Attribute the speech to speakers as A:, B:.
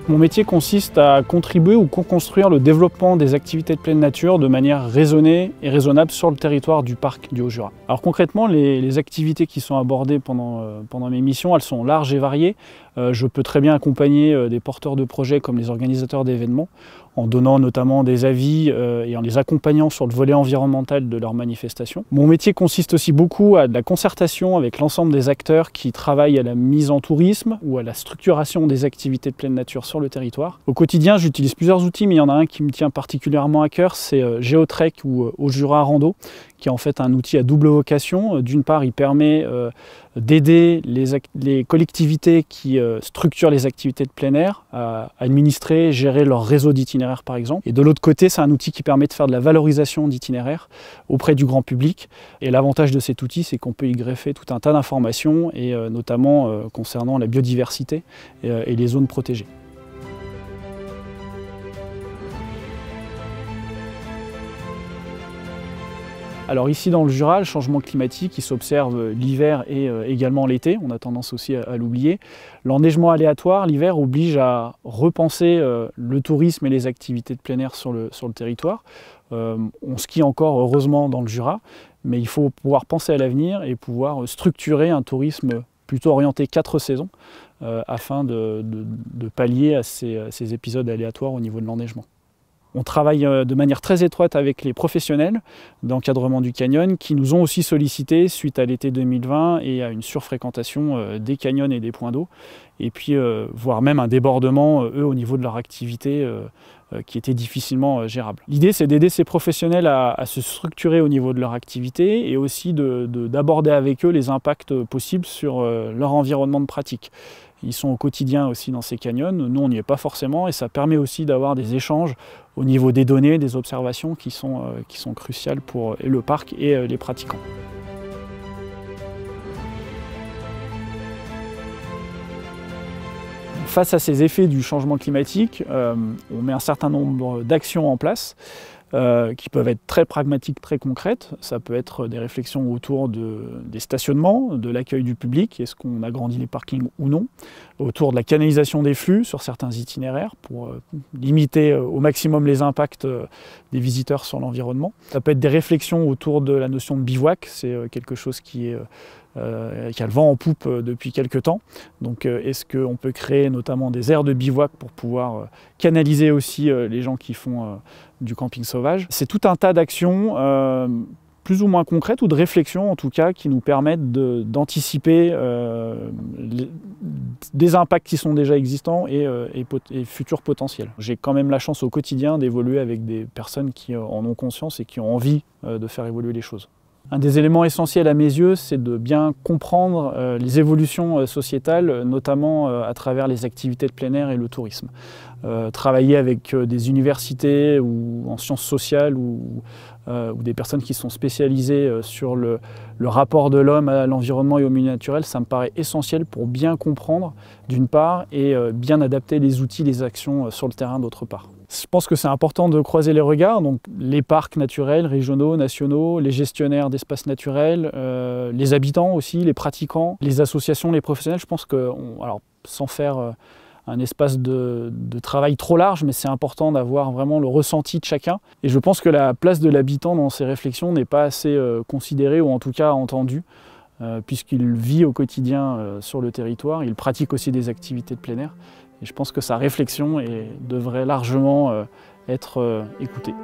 A: Mon métier consiste à contribuer ou co-construire le développement des activités de pleine nature de manière raisonnée et raisonnable sur le territoire du parc du Haut-Jura. Alors concrètement, les activités qui sont abordées pendant mes missions, elles sont larges et variées. Je peux très bien accompagner des porteurs de projets comme les organisateurs d'événements, en donnant notamment des avis et en les accompagnant sur le volet environnemental de leurs manifestations. Mon métier consiste aussi beaucoup à de la concertation avec l'ensemble des acteurs qui travaillent à la mise en tourisme ou à la structuration des activités de pleine nature sur le territoire. Au quotidien, j'utilise plusieurs outils, mais il y en a un qui me tient particulièrement à cœur, c'est Geotrek ou Haut-Jura Rando, qui est en fait un outil à double vocation. D'une part, il permet d'aider les collectivités qui structurent les activités de plein air à administrer, gérer leur réseau d'itinéraires par exemple. Et de l'autre côté, c'est un outil qui permet de faire de la valorisation d'itinéraires auprès du grand public. Et l'avantage de cet outil, c'est qu'on peut y greffer tout un tas d'informations, et notamment concernant la biodiversité et les zones protégées. Alors ici dans le Jura, le changement climatique il s'observe l'hiver et également l'été, on a tendance aussi à l'oublier. L'enneigement aléatoire l'hiver oblige à repenser le tourisme et les activités de plein air sur le territoire. On skie encore heureusement dans le Jura, mais il faut pouvoir penser à l'avenir et pouvoir structurer un tourisme plutôt orienté 4 saisons afin de pallier à ces épisodes aléatoires au niveau de l'enneigement. On travaille de manière très étroite avec les professionnels d'encadrement du canyon qui nous ont aussi sollicités suite à l'été 2020 et à une surfréquentation des canyons et des points d'eau, et puis voire même un débordement, eux, au niveau de leur activité qui était difficilement gérable. L'idée, c'est d'aider ces professionnels à se structurer au niveau de leur activité et aussi d'aborder avec eux les impacts possibles sur leur environnement de pratique. Ils sont au quotidien aussi dans ces canyons, nous on n'y est pas forcément, et ça permet aussi d'avoir des échanges au niveau des données, des observations qui sont cruciales pour le parc et les pratiquants. Face à ces effets du changement climatique, on met un certain nombre d'actions en place qui peuvent être très pragmatiques, très concrètes. Ça peut être des réflexions autour des stationnements, de l'accueil du public, est-ce qu'on agrandit les parkings ou non, autour de la canalisation des flux sur certains itinéraires pour limiter au maximum les impacts des visiteurs sur l'environnement. Ça peut être des réflexions autour de la notion de bivouac, c'est quelque chose qui a le vent en poupe depuis quelques temps. Donc est-ce qu'on peut créer notamment des aires de bivouac pour pouvoir canaliser aussi les gens qui font du camping sauvage. C'est tout un tas d'actions plus ou moins concrètes ou de réflexions en tout cas qui nous permettent d'anticiper des impacts qui sont déjà existants et futurs potentiels. J'ai quand même la chance au quotidien d'évoluer avec des personnes qui en ont conscience et qui ont envie de faire évoluer les choses. Un des éléments essentiels à mes yeux, c'est de bien comprendre les évolutions sociétales, notamment à travers les activités de plein air et le tourisme. Travailler avec des universités ou en sciences sociales ou des personnes qui sont spécialisées sur le rapport de l'homme à l'environnement et au milieu naturel, ça me paraît essentiel pour bien comprendre d'une part et bien adapter les outils, les actions sur le terrain d'autre part. Je pense que c'est important de croiser les regards, donc les parcs naturels, régionaux, nationaux, les gestionnaires d'espaces naturels, les habitants aussi, les pratiquants, les associations, les professionnels. Je pense que, alors sans faire un espace de travail trop large, mais c'est important d'avoir vraiment le ressenti de chacun. Et je pense que la place de l'habitant dans ces réflexions n'est pas assez considérée ou en tout cas entendue, puisqu'il vit au quotidien sur le territoire, il pratique aussi des activités de plein air. Et je pense que sa réflexion devrait largement être écoutée.